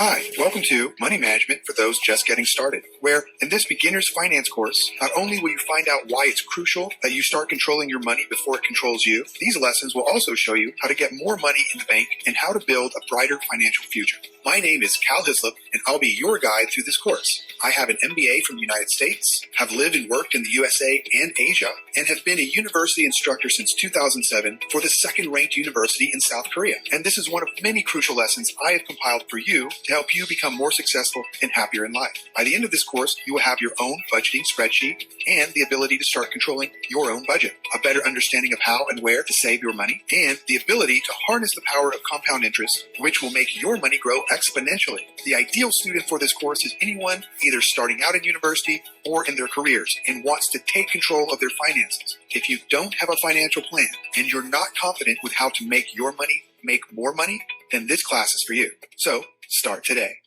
Hi, welcome to Money Management for Those Just Getting Started, where in this beginner's finance course, not only will you find out why it's crucial that you start controlling your money before it controls you, these lessons will also show you how to get more money in the bank and how to build a brighter financial future. My name is Cal Hislop, and I'll be your guide through this course. I have an MBA from the United States, have lived and worked in the USA and Asia, and have been a university instructor since 2007 for the second-ranked university in South Korea. And this is one of many crucial lessons I have compiled for you to help you become more successful and happier in life. By the end of this course, you will have your own budgeting spreadsheet and the ability to start controlling your own budget, a better understanding of how and where to save your money, and the ability to harness the power of compound interest, which will make your money grow exponentially. The ideal student for this course is anyone either starting out in university or in their careers and wants to take control of their finances. If you don't have a financial plan and you're not confident with how to make your money make more money, then this class is for you. So start today.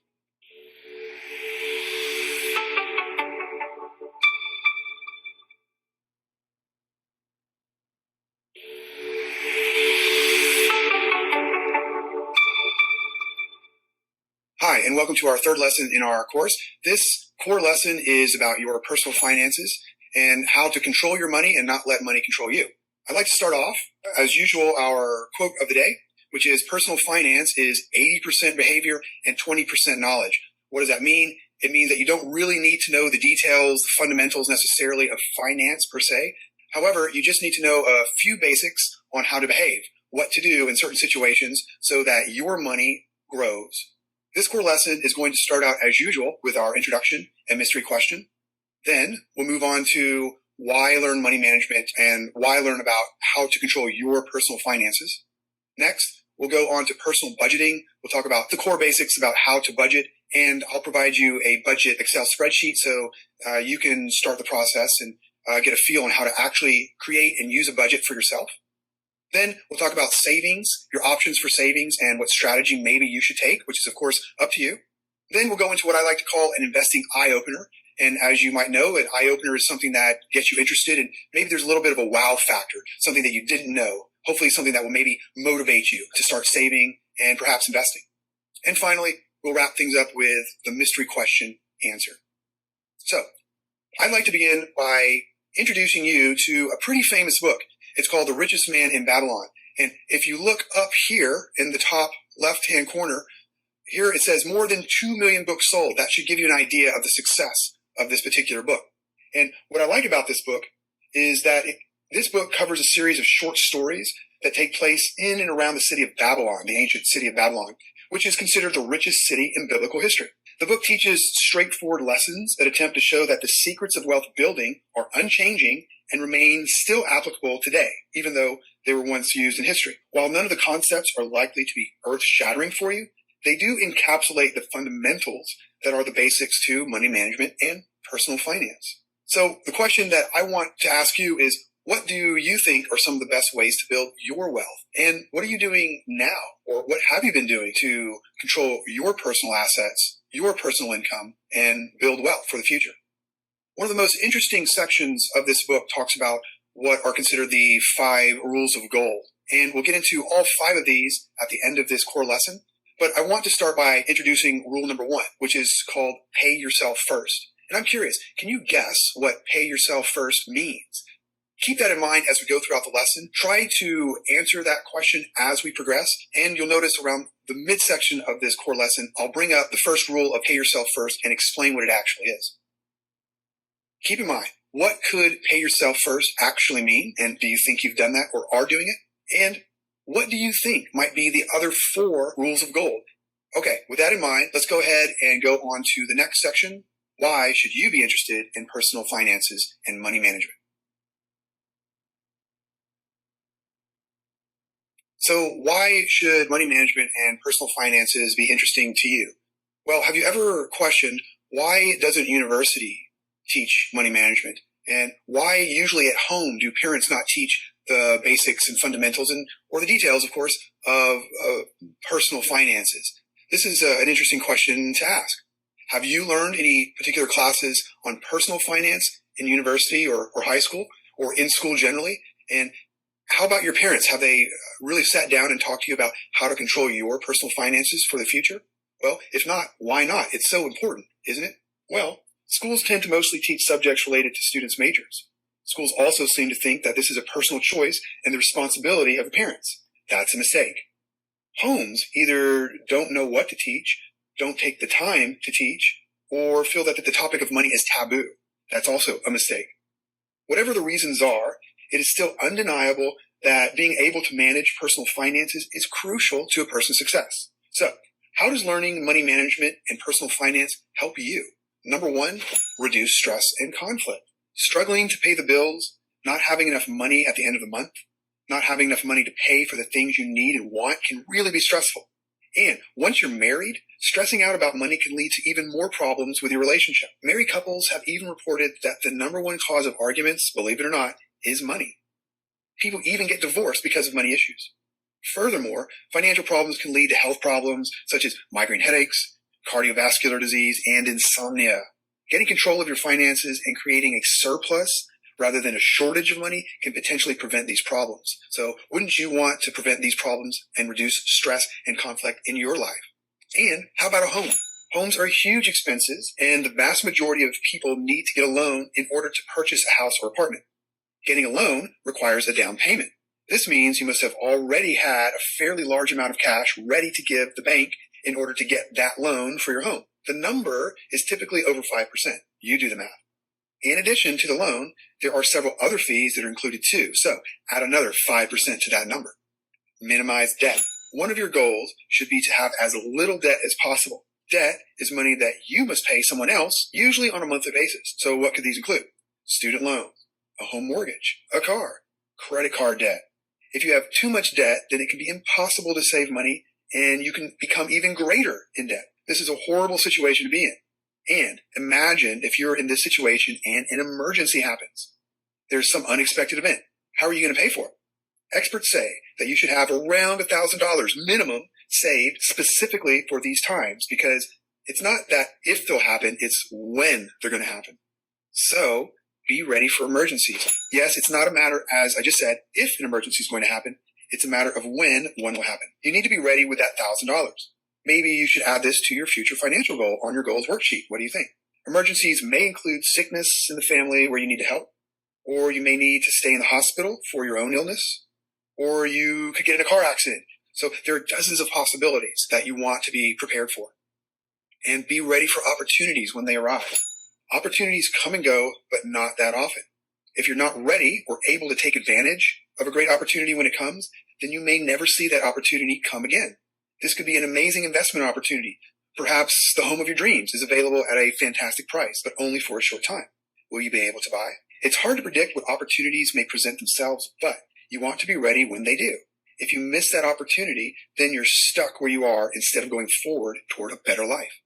Hi, and welcome to our third lesson in our course. This core lesson is about your personal finances and how to control your money and not let money control you. I'd like to start off, as usual, our quote of the day, which is personal finance is 80% behavior and 20% knowledge. What does that mean? It means that you don't really need to know the details, the fundamentals necessarily of finance per se. However, you just need to know a few basics on how to behave, what to do in certain situations so that your money grows. This core lesson is going to start out as usual with our introduction and mystery question. Then we'll move on to why learn money management and why learn about how to control your personal finances. Next, we'll go on to personal budgeting. We'll talk about the core basics about how to budget, and I'll provide you a budget Excel spreadsheet so you can start the process and get a feel on how to actually create and use a budget for yourself. Then we'll talk about savings, your options for savings, and what strategy maybe you should take, which is, of course, up to you. Then we'll go into what I like to call an investing eye-opener. And as you might know, an eye-opener is something that gets you interested, and maybe there's a little bit of a wow factor, something that you didn't know, hopefully something that will maybe motivate you to start saving and perhaps investing. And finally, we'll wrap things up with the mystery question answer. So I'd like to begin by introducing you to a pretty famous book. It's called The Richest Man in Babylon. And if you look up here in the top left-hand corner, here it says more than 2 million books sold. That should give you an idea of the success of this particular book. And what I like about this book is that this book covers a series of short stories that take place in and around the city of Babylon, the ancient city of Babylon, which is considered the richest city in biblical history. The book teaches straightforward lessons that attempt to show that the secrets of wealth building are unchanging and remain still applicable today, even though they were once used in history. While none of the concepts are likely to be earth-shattering for you, they do encapsulate the fundamentals that are the basics to money management and personal finance. So the question that I want to ask you is, what do you think are some of the best ways to build your wealth? And what are you doing now? Or what have you been doing to control your personal assets, your personal income, and build wealth for the future? One of the most interesting sections of this book talks about what are considered the 5 rules of gold. And we'll get into all 5 of these at the end of this core lesson. But I want to start by introducing rule number 1, which is called pay yourself first. And I'm curious, can you guess what pay yourself first means? Keep that in mind as we go throughout the lesson. Try to answer that question as we progress. And you'll notice around the midsection of this core lesson, I'll bring up the first rule of pay yourself first and explain what it actually is. Keep in mind, what could pay yourself first actually mean? And do you think you've done that or are doing it? And what do you think might be the other 4 rules of gold? Okay, with that in mind, let's go ahead and go on to the next section. Why should you be interested in personal finances and money management? So why should money management and personal finances be interesting to you? Well, have you ever questioned why doesn't university teach money management? And why usually at home do parents not teach the basics and fundamentals or the details, of course, of personal finances? This is an interesting question to ask. Have you learned any particular classes on personal finance in university or high school or in school generally? And how about your parents? Have they really sat down and talked to you about how to control your personal finances for the future? Well, if not, why not? It's so important, isn't it? Well, schools tend to mostly teach subjects related to students' majors. Schools also seem to think that this is a personal choice and the responsibility of the parents. That's a mistake. Homes either don't know what to teach, don't take the time to teach, or feel that the topic of money is taboo. That's also a mistake. Whatever the reasons are, it is still undeniable that being able to manage personal finances is crucial to a person's success. So, how does learning money management and personal finance help you? Number one, reduce stress and conflict. Struggling to pay the bills, not having enough money at the end of the month, not having enough money to pay for the things you need and want can really be stressful. And once you're married, stressing out about money can lead to even more problems with your relationship. Married couples have even reported that the number one cause of arguments, believe it or not, is money. People even get divorced because of money issues. Furthermore, financial problems can lead to health problems such as migraine headaches, cardiovascular disease, and insomnia. Getting control of your finances and creating a surplus rather than a shortage of money can potentially prevent these problems. So wouldn't you want to prevent these problems and reduce stress and conflict in your life? And how about a home? Homes are huge expenses, and the vast majority of people need to get a loan in order to purchase a house or apartment. Getting a loan requires a down payment. This means you must have already had a fairly large amount of cash ready to give the bank in order to get that loan for your home. The number is typically over 5%. You do the math. In addition to the loan, there are several other fees that are included too. So add another 5% to that number. Minimize debt. One of your goals should be to have as little debt as possible. Debt is money that you must pay someone else, usually on a monthly basis. So what could these include? Student loans, a home mortgage, a car, credit card debt. If you have too much debt, then it can be impossible to save money and you can become even greater in debt. This is a horrible situation to be in. And imagine if you're in this situation and an emergency happens. There's some unexpected event. How are you going to pay for it? Experts say that you should have around $1,000 minimum saved specifically for these times because it's not that if they'll happen, it's when they're going to happen. So be ready for emergencies. Yes, it's not a matter, as I just said, if an emergency is going to happen. It's a matter of when one will happen. You need to be ready with that $1,000. Maybe you should add this to your future financial goal on your goals worksheet. What do you think? Emergencies may include sickness in the family where you need to help, or you may need to stay in the hospital for your own illness, or you could get in a car accident. So there are dozens of possibilities that you want to be prepared for. And be ready for opportunities when they arrive. Opportunities come and go, but not that often. If you're not ready or able to take advantage of a great opportunity when it comes, then you may never see that opportunity come again. This could be an amazing investment opportunity. Perhaps the home of your dreams is available at a fantastic price, but only for a short time. Will you be able to buy? It's hard to predict what opportunities may present themselves, but you want to be ready when they do. If you miss that opportunity, then you're stuck where you are instead of going forward toward a better life.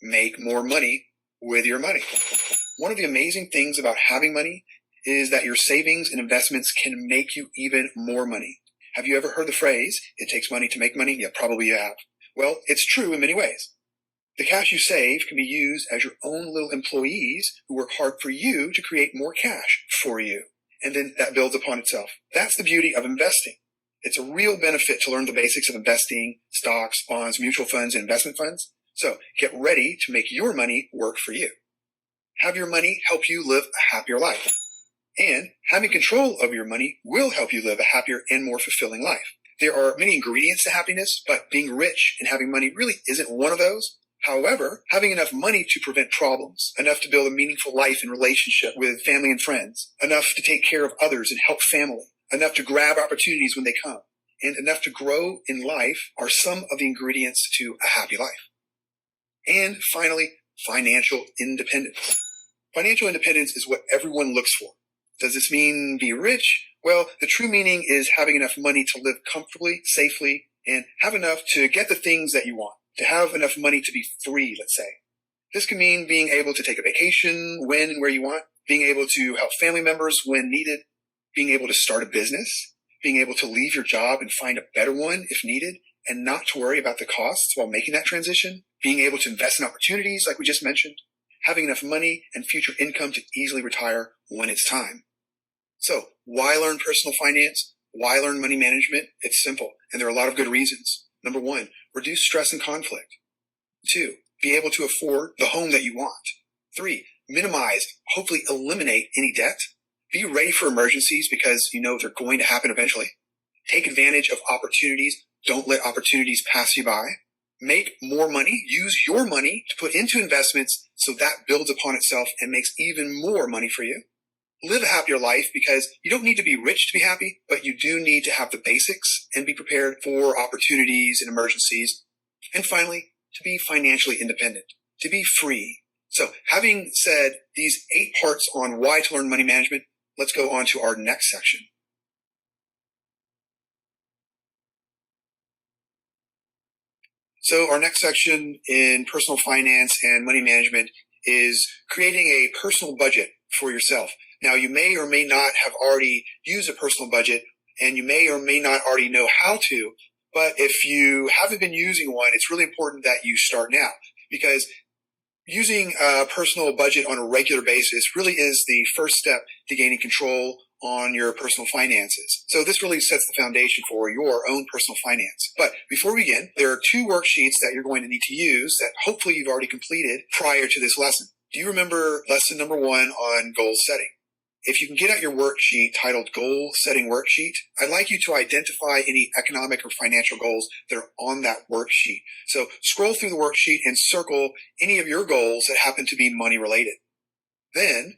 Make more money with your money. One of the amazing things about having money is that your savings and investments can make you even more money. Have you ever heard the phrase, it takes money to make money? Yeah, probably you have. Well, it's true in many ways. The cash you save can be used as your own little employees who work hard for you to create more cash for you. And then that builds upon itself. That's the beauty of investing. It's a real benefit to learn the basics of investing, stocks, bonds, mutual funds, and investment funds. So get ready to make your money work for you. Have your money help you live a happier life. And having control of your money will help you live a happier and more fulfilling life. There are many ingredients to happiness, but being rich and having money really isn't one of those. However, having enough money to prevent problems, enough to build a meaningful life and relationship with family and friends, enough to take care of others and help family, enough to grab opportunities when they come, and enough to grow in life are some of the ingredients to a happy life. And finally, financial independence. Financial independence is what everyone looks for. Does this mean be rich? Well, the true meaning is having enough money to live comfortably, safely, and have enough to get the things that you want, to have enough money to be free, let's say. This can mean being able to take a vacation when and where you want, being able to help family members when needed, being able to start a business, being able to leave your job and find a better one if needed, and not to worry about the costs while making that transition, being able to invest in opportunities like we just mentioned, having enough money and future income to easily retire when it's time. So why learn personal finance? Why learn money management? It's simple, and there are a lot of good reasons. Number one, reduce stress and conflict. 2, be able to afford the home that you want. 3, minimize, hopefully eliminate any debt. Be ready for emergencies because you know they're going to happen eventually. Take advantage of opportunities. Don't let opportunities pass you by. Make more money. Use your money to put into investments so that builds upon itself and makes even more money for you. Live a happier life because you don't need to be rich to be happy, but you do need to have the basics and be prepared for opportunities and emergencies. And finally, to be financially independent, to be free. So having said these 8 parts on why to learn money management, let's go on to our next section. So our next section in personal finance and money management is creating a personal budget for yourself. Now, you may or may not have already used a personal budget, and you may or may not already know how to, but if you haven't been using one, it's really important that you start now, because using a personal budget on a regular basis really is the first step to gaining control on your personal finances. So this really sets the foundation for your own personal finance. But before we begin, there are 2 worksheets that you're going to need to use that hopefully you've already completed prior to this lesson. Do you remember lesson number 1 on goal setting? If you can get out your worksheet titled Goal Setting Worksheet, I'd like you to identify any economic or financial goals that are on that worksheet. So scroll through the worksheet and circle any of your goals that happen to be money related. Then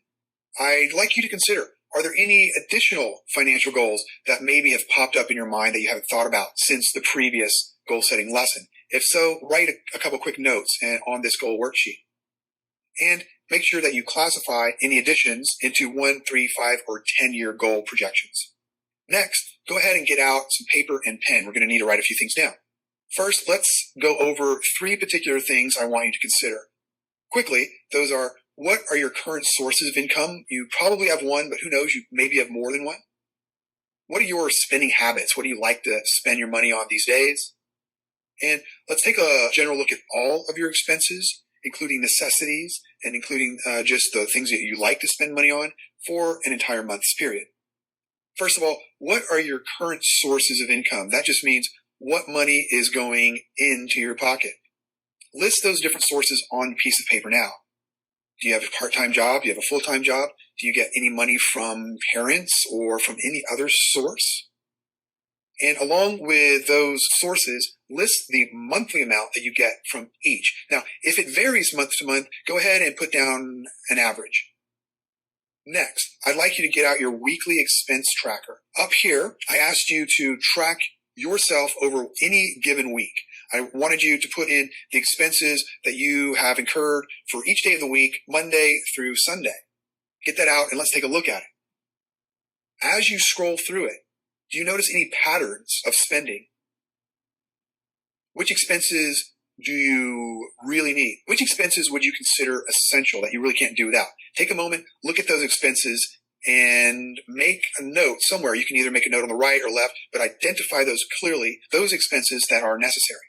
I'd like you to consider, are there any additional financial goals that maybe have popped up in your mind that you haven't thought about since the previous goal setting lesson? If so, write a couple quick notes on this goal worksheet. And make sure that you classify any additions into 1, 3, 5, or 10-year goal projections. Next, go ahead and get out some paper and pen. We're going to need to write a few things down. First, let's go over 3 particular things I want you to consider. Quickly, those are, what are your current sources of income? You probably have one, but who knows, you maybe have more than one. What are your spending habits? What do you like to spend your money on these days? And let's take a general look at all of your expenses, including necessities and including just the things that you like to spend money on for an entire month's period. First of all, what are your current sources of income? That just means what money is going into your pocket. List those different sources on a piece of paper now. Do you have a part-time job? Do you have a full-time job? Do you get any money from parents or from any other source? And along with those sources, list the monthly amount that you get from each. Now, if it varies month to month, go ahead and put down an average. Next, I'd like you to get out your weekly expense tracker. Up here, I asked you to track yourself over any given week. I wanted you to put in the expenses that you have incurred for each day of the week, Monday through Sunday. Get that out and let's take a look at it. As you scroll through it, do you notice any patterns of spending? Which expenses do you really need? Which expenses would you consider essential that you really can't do without? Take a moment, look at those expenses, and make a note somewhere. You can either make a note on the right or left, but identify those clearly, those expenses that are necessary.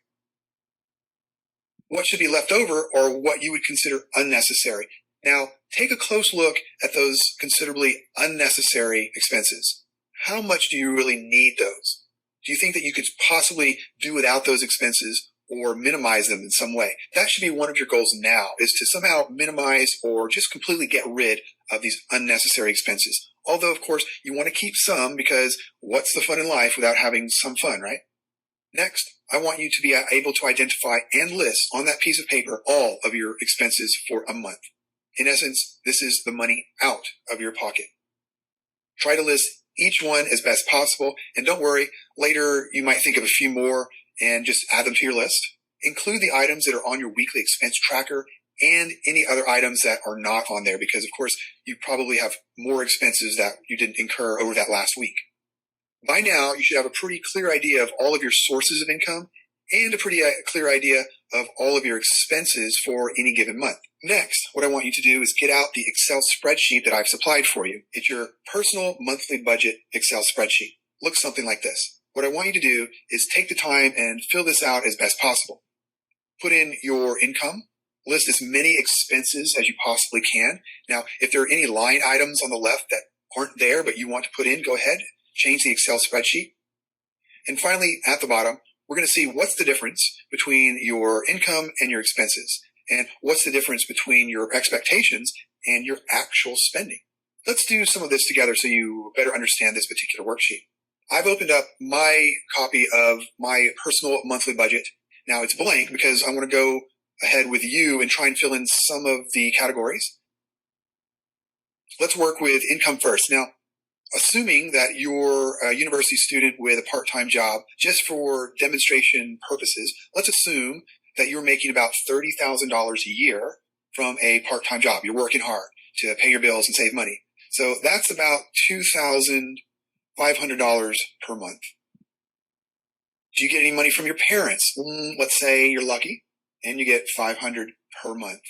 What should be left over or what you would consider unnecessary. Now, take a close look at those considerably unnecessary expenses. How much do you really need those? Do you think that you could possibly do without those expenses or minimize them in some way? That should be one of your goals now, is to somehow minimize or just completely get rid of these unnecessary expenses. Although, of course, you want to keep some because what's the fun in life without having some fun, right? Next, I want you to be able to identify and list on that piece of paper all of your expenses for a month. In essence, this is the money out of your pocket. Try to list each one as best possible, and don't worry, later you might think of a few more and just add them to your list. Include the items that are on your weekly expense tracker and any other items that are not on there, because of course you probably have more expenses that you didn't incur over that last week. By now, you should have a pretty clear idea of all of your sources of income and a pretty clear idea of all of your expenses for any given month. Next, what I want you to do is get out the Excel spreadsheet that I've supplied for you. It's your personal monthly budget Excel spreadsheet. Looks something like this. What I want you to do is take the time and fill this out as best possible. Put in your income. List as many expenses as you possibly can. Now, if there are any line items on the left that aren't there but you want to put in, go ahead, change the Excel spreadsheet. And finally, at the bottom, we're going to see what's the difference between your income and your expenses, and what's the difference between your expectations and your actual spending. Let's do some of this together so you better understand this particular worksheet. I've opened up my copy of my personal monthly budget. Now it's blank because I want to go ahead with you and try and fill in some of the categories. Let's work with income first. Now, assuming that you're a university student with a part-time job, just for demonstration purposes, let's assume that you're making about $30,000 a year from a part-time job. You're working hard to pay your bills and save money. So that's about $2,500 per month. Do you get any money from your parents? Let's say you're lucky and you get $500 per month.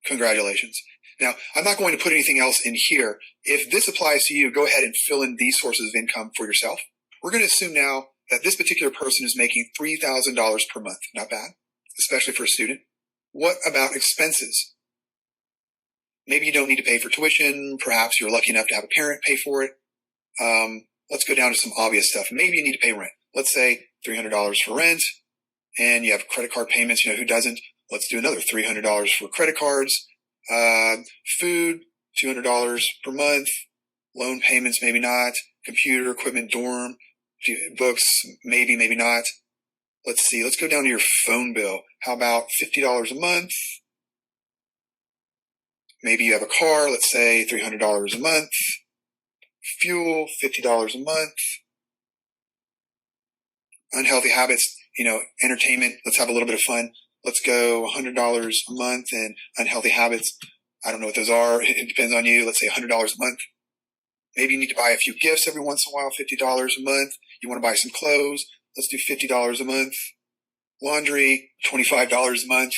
Congratulations. Now, I'm not going to put anything else in here. If this applies to you, go ahead and fill in these sources of income for yourself. We're going to assume now that this particular person is making $3,000 per month. Not bad, especially for a student. What about expenses? Maybe you don't need to pay for tuition. Perhaps you're lucky enough to have a parent pay for it. Let's go down to some obvious stuff. Maybe you need to pay rent. Let's say $300 for rent, and you have credit card payments. Who doesn't? Let's do another $300 for credit cards. Food, $200 per month. Loan payments, maybe not. Computer equipment, dorm, books, maybe, maybe not. Let's see. Let's go down to your phone bill. How about $50 a month? Maybe you have a car. Let's say $300 a month. Fuel, $50 a month. Unhealthy habits, entertainment. Let's have a little bit of fun. Let's go $100 a month. And unhealthy habits, I don't know what those are. It depends on you. Let's say $100 a month. Maybe you need to buy a few gifts every once in a while, $50 a month. You want to buy some clothes. Let's do $50 a month. Laundry, $25 a month.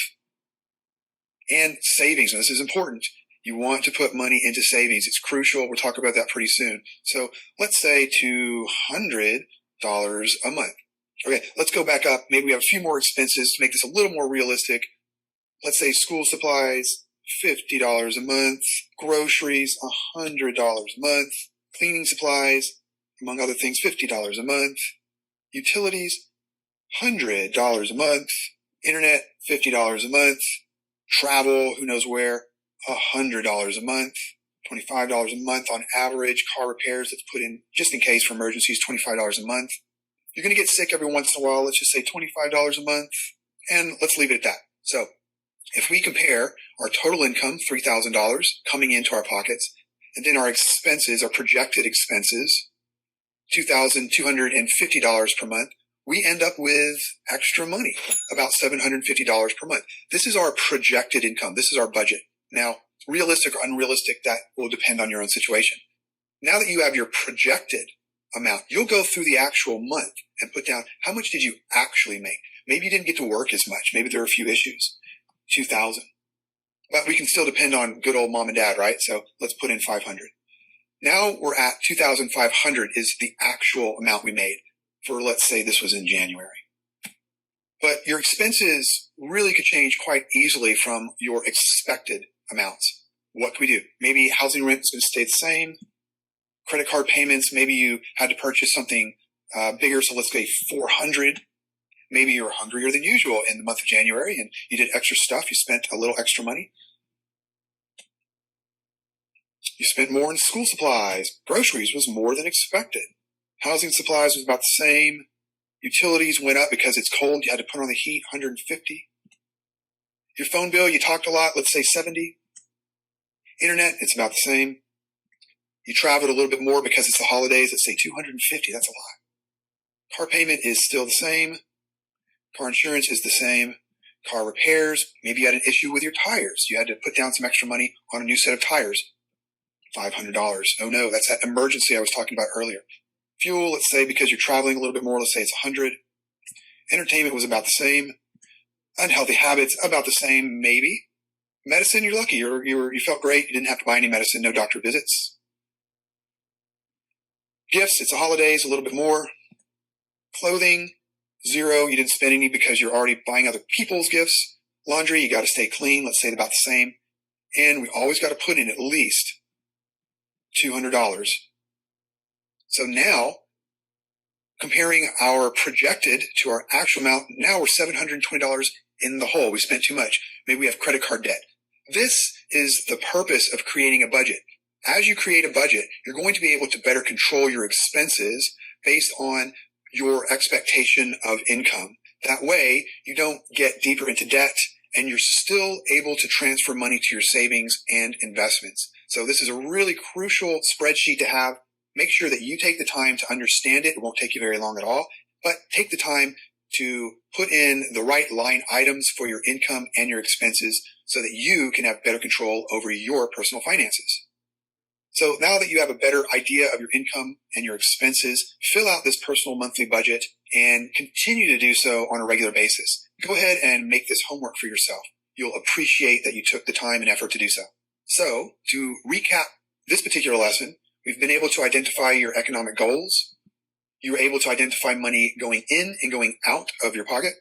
And savings. Now, this is important. You want to put money into savings. It's crucial. We'll talk about that pretty soon. So let's say $200 a month. Okay, let's go back up. Maybe we have a few more expenses to make this a little more realistic. Let's say school supplies, $50 a month. Groceries, $100 a month. Cleaning supplies, among other things, $50 a month. Utilities, $100 a month. Internet, $50 a month. Travel, who knows where, $100 a month. $25 a month on average. Car repairs, let's put in, just in case for emergencies, $25 a month. You're going to get sick every once in a while. Let's just say $25 a month, and let's leave it at that. So if we compare our total income, $3,000 coming into our pockets, and then our expenses, our projected expenses, $2,250 per month, we end up with extra money, about $750 per month. This is our projected income. This is our budget. Now, realistic or unrealistic, that will depend on your own situation. Now that you have your projected amount, you'll go through the actual month and put down how much did you actually make. Maybe you didn't get to work as much. Maybe there are a few issues. 2,000. But we can still depend on good old mom and dad, right? So let's put in 500. Now we're at 2,500 is the actual amount we made for, let's say this was in January. But your expenses really could change quite easily from your expected amounts. What can we do? Maybe housing rent is going to stay the same. Credit card payments, maybe you had to purchase something bigger, so let's say 400. Maybe you're hungrier than usual in the month of January and you did extra stuff. You spent a little extra money. You spent more in school supplies. Groceries was more than expected. Housing supplies was about the same. Utilities went up because it's cold. You had to put on the heat, 150. Your phone bill, you talked a lot. Let's say 70. Internet, it's about the same. You traveled a little bit more because it's the holidays. Let's say 250. That's a lot. Car payment is still the same. Car insurance is the same. Car repairs, maybe you had an issue with your tires. You had to put down some extra money on a new set of tires. $500. Oh no, that's that emergency I was talking about earlier. Fuel, let's say because you're traveling a little bit more, let's say it's 100. Entertainment was about the same. Unhealthy habits, about the same, maybe. Medicine, you're lucky. You felt great. You didn't have to buy any medicine, no doctor visits. Gifts, it's the holidays, a little bit more. Clothing, 0. You didn't spend any because you're already buying other people's gifts. Laundry, you got to stay clean. Let's say about the same. And we always got to put in at least $200. So now, comparing our projected to our actual amount. Now we're $720 in the hole. We spent too much. Maybe we have credit card debt. This is the purpose of creating a budget. As you create a budget, you're going to be able to better control your expenses based on your expectation of income. That way, you don't get deeper into debt and you're still able to transfer money to your savings and investments. So this is a really crucial spreadsheet to have. Make sure that you take the time to understand it. It won't take you very long at all, but take the time to put in the right line items for your income and your expenses so that you can have better control over your personal finances. So now that you have a better idea of your income and your expenses, fill out this personal monthly budget and continue to do so on a regular basis. Go ahead and make this homework for yourself. You'll appreciate that you took the time and effort to do so. So to recap this particular lesson, we've been able to identify your economic goals. You were able to identify money going in and going out of your pocket.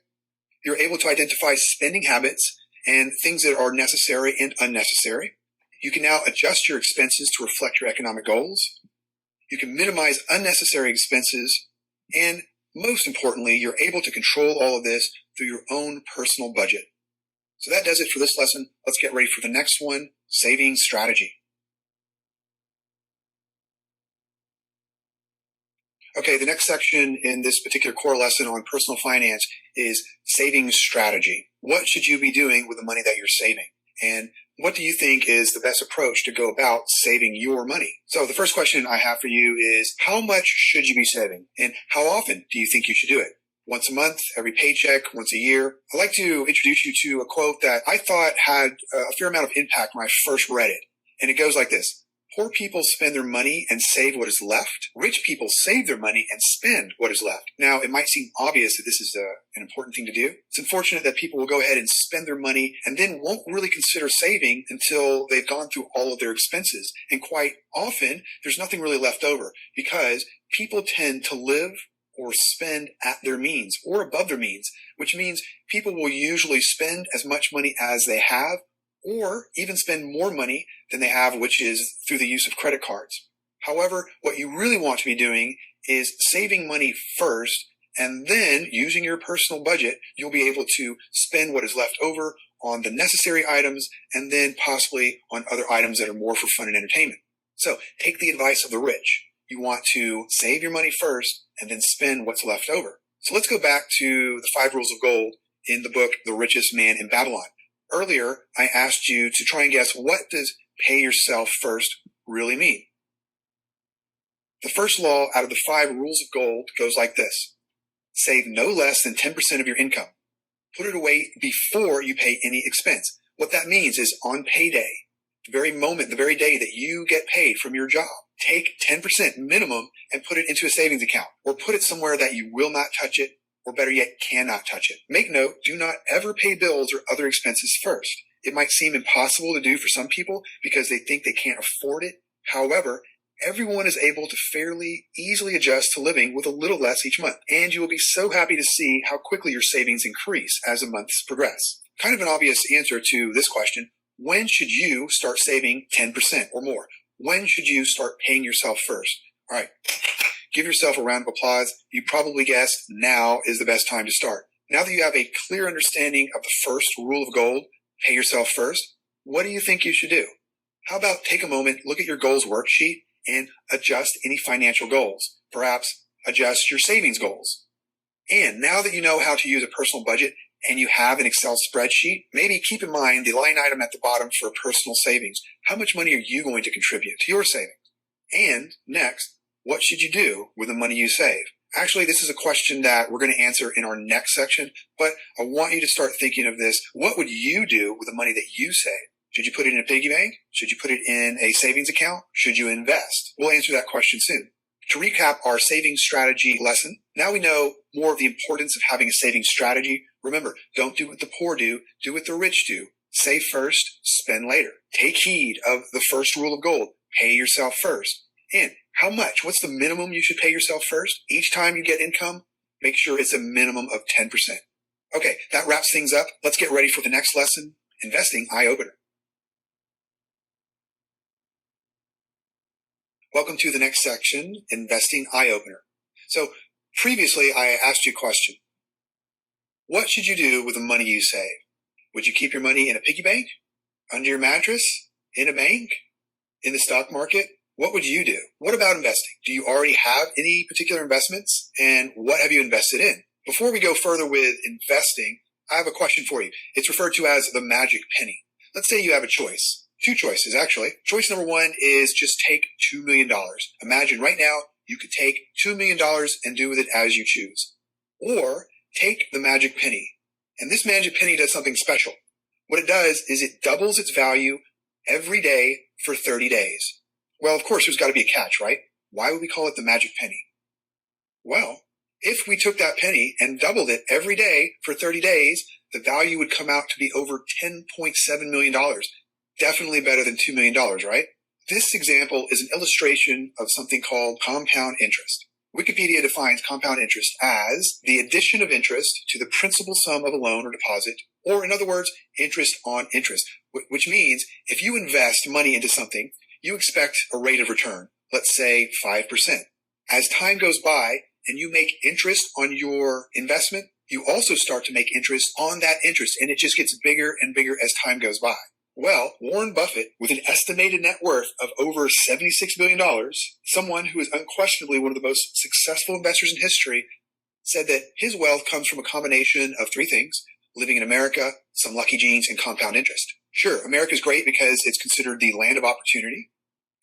You're able to identify spending habits and things that are necessary and unnecessary. You can now adjust your expenses to reflect your economic goals. You can minimize unnecessary expenses. And most importantly, you're able to control all of this through your own personal budget. So that does it for this lesson. Let's get ready for the next one, saving strategy. Okay, the next section in this particular core lesson on personal finance is saving strategy. What should you be doing with the money that you're saving? And what do you think is the best approach to go about saving your money? So the first question I have for you is, how much should you be saving? And how often do you think you should do it? Once a month, every paycheck, once a year? I'd like to introduce you to a quote that I thought had a fair amount of impact when I first read it. And it goes like this. Poor people spend their money and save what is left. Rich people save their money and spend what is left. Now, it might seem obvious that this is an important thing to do. It's unfortunate that people will go ahead and spend their money and then won't really consider saving until they've gone through all of their expenses. And quite often, there's nothing really left over because people tend to live or spend at their means or above their means, which means people will usually spend as much money as they have or even spend more money than they have, which is through the use of credit cards. However, what you really want to be doing is saving money first, and then using your personal budget, you'll be able to spend what is left over on the necessary items and then possibly on other items that are more for fun and entertainment. So take the advice of the rich. You want to save your money first and then spend what's left over. So let's go back to the 5 rules of gold in the book, The Richest Man in Babylon. Earlier, I asked you to try and guess, what does pay yourself first really mean? The first law out of the 5 rules of gold goes like this. Save no less than 10% of your income. Put it away before you pay any expense. What that means is on payday, the very moment, the very day that you get paid from your job, take 10% minimum and put it into a savings account, or put it somewhere that you will not touch it, or better yet, cannot touch it. Make note, do not ever pay bills or other expenses first. It might seem impossible to do for some people because they think they can't afford it. However, everyone is able to fairly easily adjust to living with a little less each month. And you will be so happy to see how quickly your savings increase as the months progress. Kind of an obvious answer to this question. When should you start saving 10% or more? When should you start paying yourself first? All right. Give yourself a round of applause. You probably guessed now is the best time to start. Now that you have a clear understanding of the first rule of gold, pay yourself first, what do you think you should do? How about take a moment, look at your goals worksheet, and adjust any financial goals. Perhaps adjust your savings goals. And now that you know how to use a personal budget and you have an Excel spreadsheet, maybe keep in mind the line item at the bottom for personal savings. How much money are you going to contribute to your savings? And next, what should you do with the money you save? Actually, this is a question that we're going to answer in our next section, but I want you to start thinking of this. What would you do with the money that you save? Should you put it in a piggy bank? Should you put it in a savings account? Should you invest? We'll answer that question soon. To recap our savings strategy lesson, now we know more of the importance of having a savings strategy. Remember, don't do what the poor do what the rich do. Save first, spend later. Take heed of the first rule of gold. Pay yourself first. And how much? What's the minimum you should pay yourself first? Each time you get income, make sure it's a minimum of 10%. Okay, that wraps things up. Let's get ready for the next lesson, Investing Eye-Opener. Welcome to the next section, Investing Eye-Opener. So Previously, I asked you a question. What should you do with the money you save? Would you keep your money in a piggy bank? Under your mattress? In a bank? In the stock market? What would you do? What about investing? Do you already have any particular investments? And what have you invested in? Before we go further with investing, I have a question for you. It's referred to as the magic penny. Let's say you have a choice. Two choices, actually. Choice number one is just take $2 million. Imagine right now you could take $2 million and do with it as you choose. Or take the magic penny. And this magic penny does something special. What it does is it doubles its value every day for 30 days. Well, of course, there's got to be a catch, right? Why would we call it the magic penny? Well, if we took that penny and doubled it every day for 30 days, the value would come out to be over $10.7 million. Definitely better than $2 million, right? This example is an illustration of something called compound interest. Wikipedia defines compound interest as the addition of interest to the principal sum of a loan or deposit, or in other words, interest on interest, which means if you invest money into something, you expect a rate of return, let's say 5%. As time goes by and you make interest on your investment, you also start to make interest on that interest, and it just gets bigger and bigger as time goes by. Well, Warren Buffett, with an estimated net worth of over $76 billion, someone who is unquestionably one of the most successful investors in history, said that his wealth comes from a combination of three things: living in America, some lucky genes, and compound interest. Sure, America's great because it's considered the land of opportunity.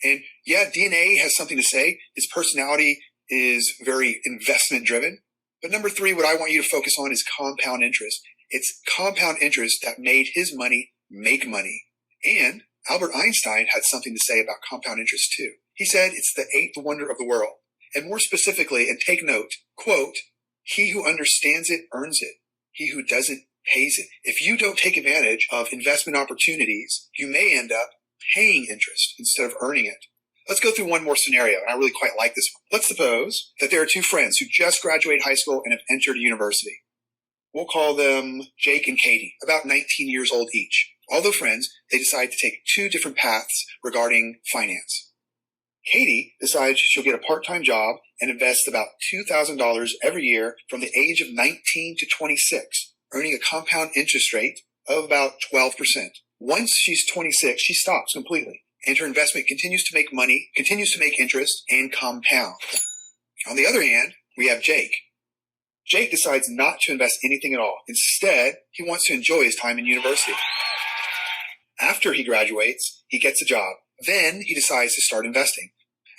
And yeah, DNA has something to say. His personality is very investment driven. But number three, what I want you to focus on is compound interest. It's compound interest that made his money make money. And Albert Einstein had something to say about compound interest too. He said it's the eighth wonder of the world. And more specifically, and take note, quote, "He who understands it earns it. He who doesn't pays it." If you don't take advantage of investment opportunities, you may end up paying interest instead of earning it. Let's go through one more scenario, and I really quite like this one. Let's suppose that there are two friends who just graduated high school and have entered university. We'll call them Jake and Katie, about 19 years old each. Although friends, they decide to take two different paths regarding finance. Katie decides she'll get a part-time job and invest about $2,000 every year from the age of 19 to 26, earning a compound interest rate of about 12%. Once she's 26, she stops completely, and her investment continues to make money, continues to make interest, and compound. On the other hand, we have Jake. Jake decides not to invest anything at all. Instead, he wants to enjoy his time in university. After he graduates, he gets a job. Then he decides to start investing.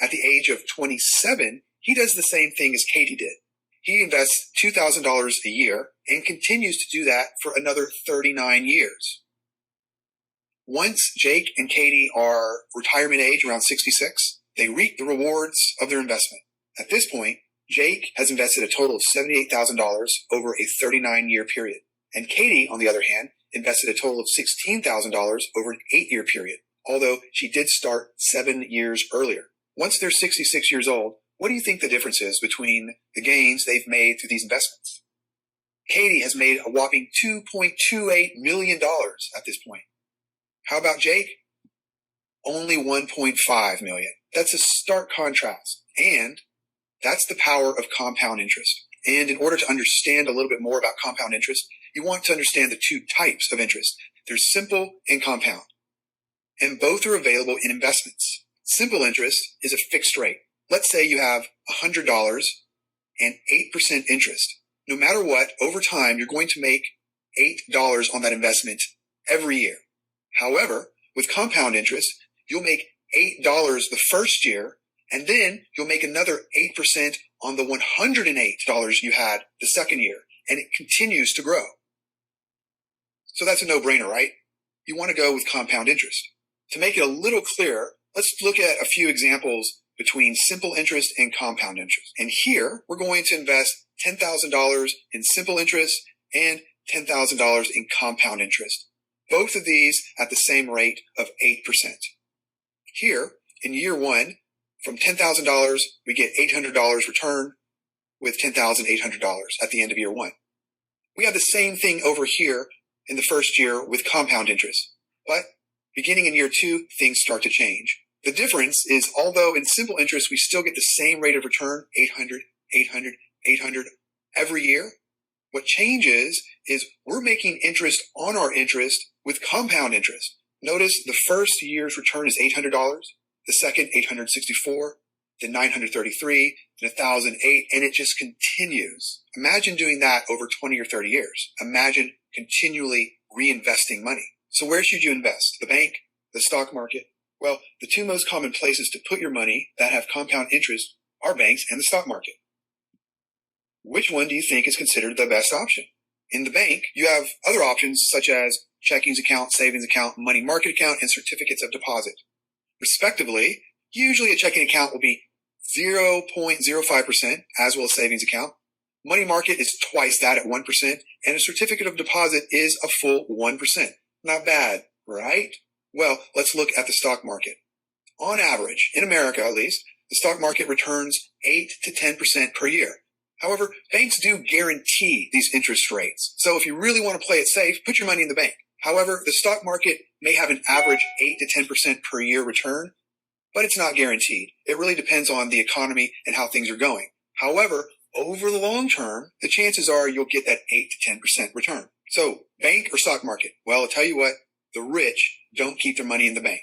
At the age of 27, he does the same thing as Katie did. He invests $2,000 a year and continues to do that for another 39 years. Once Jake and Katie are retirement age, around 66, they reap the rewards of their investment. At this point, Jake has invested a total of $78,000 over a 39-year period. And Katie, on the other hand, invested a total of $16,000 over an 8-year period, although she did start 7 years earlier. Once they're 66 years old, what do you think the difference is between the gains they've made through these investments? Katie has made a whopping $2.28 million at this point. How about Jake? Only $1.5 million. That's a stark contrast. And that's the power of compound interest. And in order to understand a little bit more about compound interest, you want to understand the two types of interest. There's simple and compound. And both are available in investments. Simple interest is a fixed rate. Let's say you have $100 and 8% interest. No matter what, over time, you're going to make $8 on that investment every year. However, with compound interest, you'll make $8 the first year, and then you'll make another 8% on the $108 you had the second year, and it continues to grow. So that's a no-brainer, right? You want to go with compound interest. To make it a little clearer, let's look at a few examples between simple interest and compound interest. And here, we're going to invest $10,000 in simple interest and $10,000 in compound interest. Both of these at the same rate of 8%. Here, in year one, from $10,000, we get $800 return with $10,800 at the end of year one. We have the same thing over here in the first year with compound interest. But beginning in year two, things start to change. The difference is, although in simple interest, we still get the same rate of return, 800, 800, $800 every year. What changes is we're making interest on our interest with compound interest. Notice the first year's return is $800, the second $864, then $933, then $1,008, and it just continues. Imagine doing that over 20 or 30 years. Imagine continually reinvesting money. So where should you invest? The bank, the stock market? Well, the two most common places to put your money that have compound interest are banks and the stock market. Which one do you think is considered the best option? In the bank, you have other options such as checkings account, savings account, money market account, and certificates of deposit. Respectively, usually a checking account will be 0.05%, as well as savings account. Money market is twice that at 1%, and a certificate of deposit is a full 1%. Not bad, right? Well, let's look at the stock market. On average, in America at least, the stock market returns 8 to 10% per year. However, banks do guarantee these interest rates. So if you really want to play it safe, put your money in the bank. However, the stock market may have an average 8 to 10% per year return, but it's not guaranteed. It really depends on the economy and how things are going. However, over the long term, the chances are you'll get that 8 to 10% return. So bank or stock market? Well, I'll tell you what, the rich don't keep their money in the bank.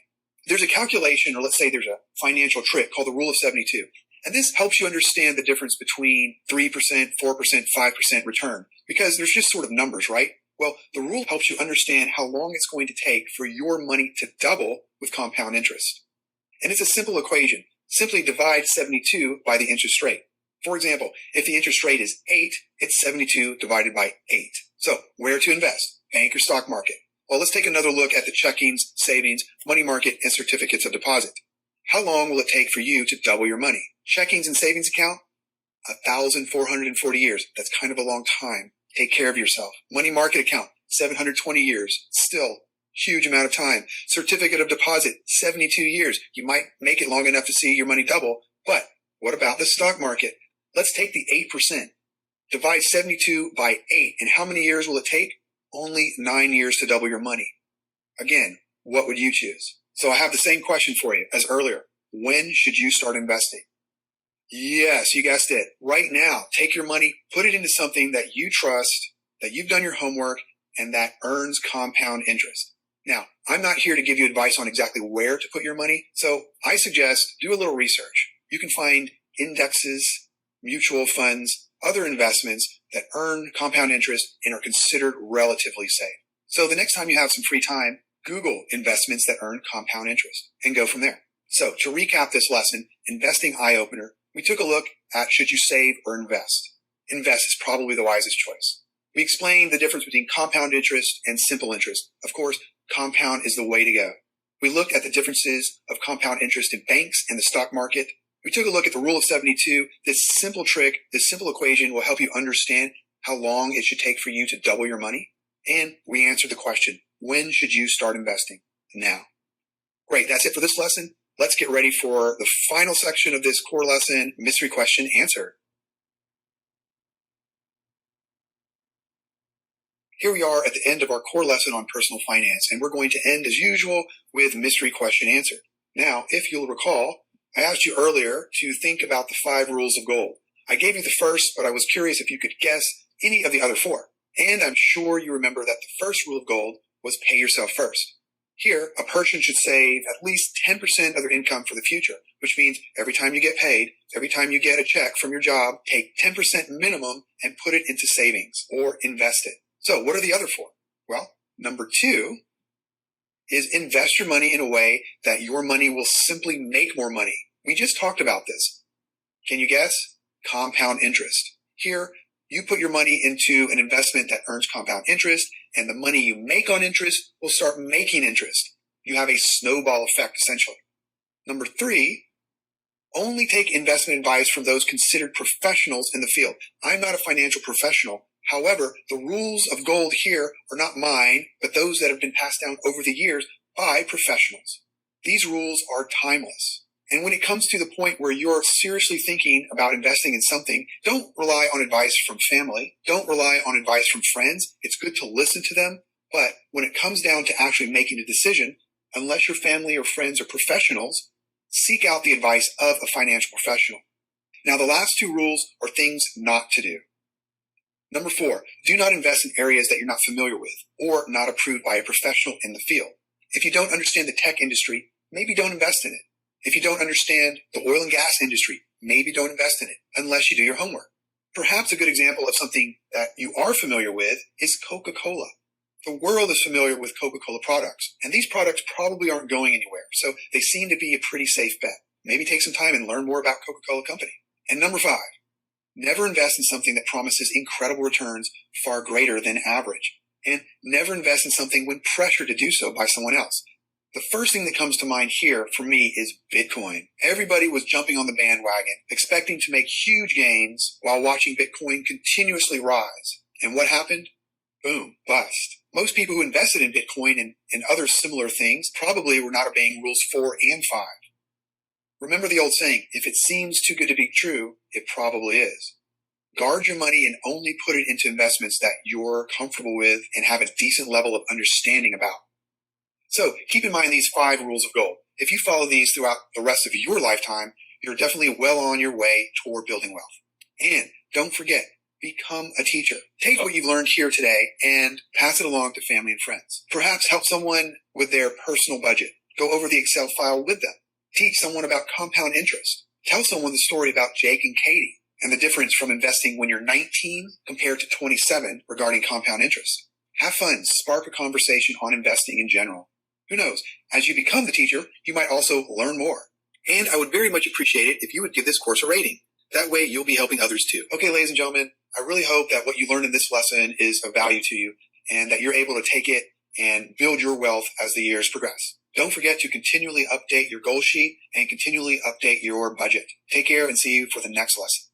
There's a calculation, or let's say there's a financial trick called the Rule of 72. And this helps you understand the difference between 3%, 4%, 5% return, because there's just sort of numbers, right? Well, the rule helps you understand how long it's going to take for your money to double with compound interest. And it's a simple equation. Simply divide 72 by the interest rate. For example, if the interest rate is 8, it's 72 divided by 8. So where to invest? Bank or stock market? Well, let's take another look at the checkings, savings, money market, and certificates of deposit. How long will it take for you to double your money? Checkings and savings account? 1,440 years. That's kind of a long time. Take care of yourself. Money market account? 720 years. Still, huge amount of time. Certificate of deposit? 72 years. You might make it long enough to see your money double. But what about the stock market? Let's take the 8%. Divide 72 by 8. And how many years will it take? Only 9 years to double your money. Again, what would you choose? So I have the same question for you as earlier. When should you start investing? Yes, you guessed it. Right now, take your money, put it into something that you trust, that you've done your homework, and that earns compound interest. Now, I'm not here to give you advice on exactly where to put your money, so I suggest do a little research. You can find indexes, mutual funds, other investments that earn compound interest and are considered relatively safe. So the next time you have some free time, Google investments that earn compound interest and go from there. So to recap this lesson, Investing Eye Opener, we took a look at should you save or invest. Invest is probably the wisest choice. We explained the difference between compound interest and simple interest. Of course, compound is the way to go. We looked at the differences of compound interest in banks and the stock market. We took a look at the Rule of 72. This simple trick, this simple equation will help you understand how long it should take for you to double your money. And we answered the question, when should you start investing? Now. Great, that's it for this lesson. Let's get ready for the final section of this core lesson, mystery question answer. Here we are at the end of our core lesson on personal finance, and we're going to end as usual with mystery question answer. Now, if you'll recall, I asked you earlier to think about the 5 rules of gold. I gave you the first, but I was curious if you could guess any of the other 4. And I'm sure you remember that the first rule of gold was pay yourself first. Here, a person should save at least 10% of their income for the future, which means every time you get paid, every time you get a check from your job, take 10% minimum and put it into savings or invest it. So what are the other 4? Well, number 2 is invest your money in a way that your money will simply make more money. We just talked about this. Can you guess? Compound interest. Here, you put your money into an investment that earns compound interest, and the money you make on interest will start making interest. You have a snowball effect, essentially. Number 3, only take investment advice from those considered professionals in the field. I'm not a financial professional. However, the rules of gold here are not mine, but those that have been passed down over the years by professionals. These rules are timeless. And when it comes to the point where you're seriously thinking about investing in something, don't rely on advice from family. Don't rely on advice from friends. It's good to listen to them. But when it comes down to actually making a decision, unless your family or friends are professionals, seek out the advice of a financial professional. Now, the last two rules are things not to do. Number 4, do not invest in areas that you're not familiar with or not approved by a professional in the field. If you don't understand the tech industry, maybe don't invest in it. If you don't understand the oil and gas industry, maybe don't invest in it unless you do your homework. Perhaps a good example of something that you are familiar with is Coca-Cola. The world is familiar with Coca-Cola products, and these products probably aren't going anywhere, so they seem to be a pretty safe bet. Maybe take some time and learn more about Coca-Cola Company. And number 5, never invest in something that promises incredible returns far greater than average. And never invest in something when pressured to do so by someone else. The first thing that comes to mind here for me is Bitcoin. Everybody was jumping on the bandwagon, expecting to make huge gains while watching Bitcoin continuously rise. And what happened? Boom, bust. Most people who invested in Bitcoin and other similar things probably were not obeying rules 4 and 5. Remember the old saying, if it seems too good to be true, it probably is. Guard your money and only put it into investments that you're comfortable with and have a decent level of understanding about. So keep in mind these 5 rules of gold. If you follow these throughout the rest of your lifetime, you're definitely well on your way toward building wealth. And don't forget, become a teacher. Take what you've learned here today and pass it along to family and friends. Perhaps help someone with their personal budget. Go over the Excel file with them. Teach someone about compound interest. Tell someone the story about Jake and Katie and the difference from investing when you're 19 compared to 27 regarding compound interest. Have fun. Spark a conversation on investing in general. Who knows? As you become the teacher, you might also learn more. And I would very much appreciate it if you would give this course a rating. That way you'll be helping others too. Okay, ladies and gentlemen, I really hope that what you learned in this lesson is of value to you and that you're able to take it and build your wealth as the years progress. Don't forget to continually update your goal sheet and continually update your budget. Take care and see you for the next lesson.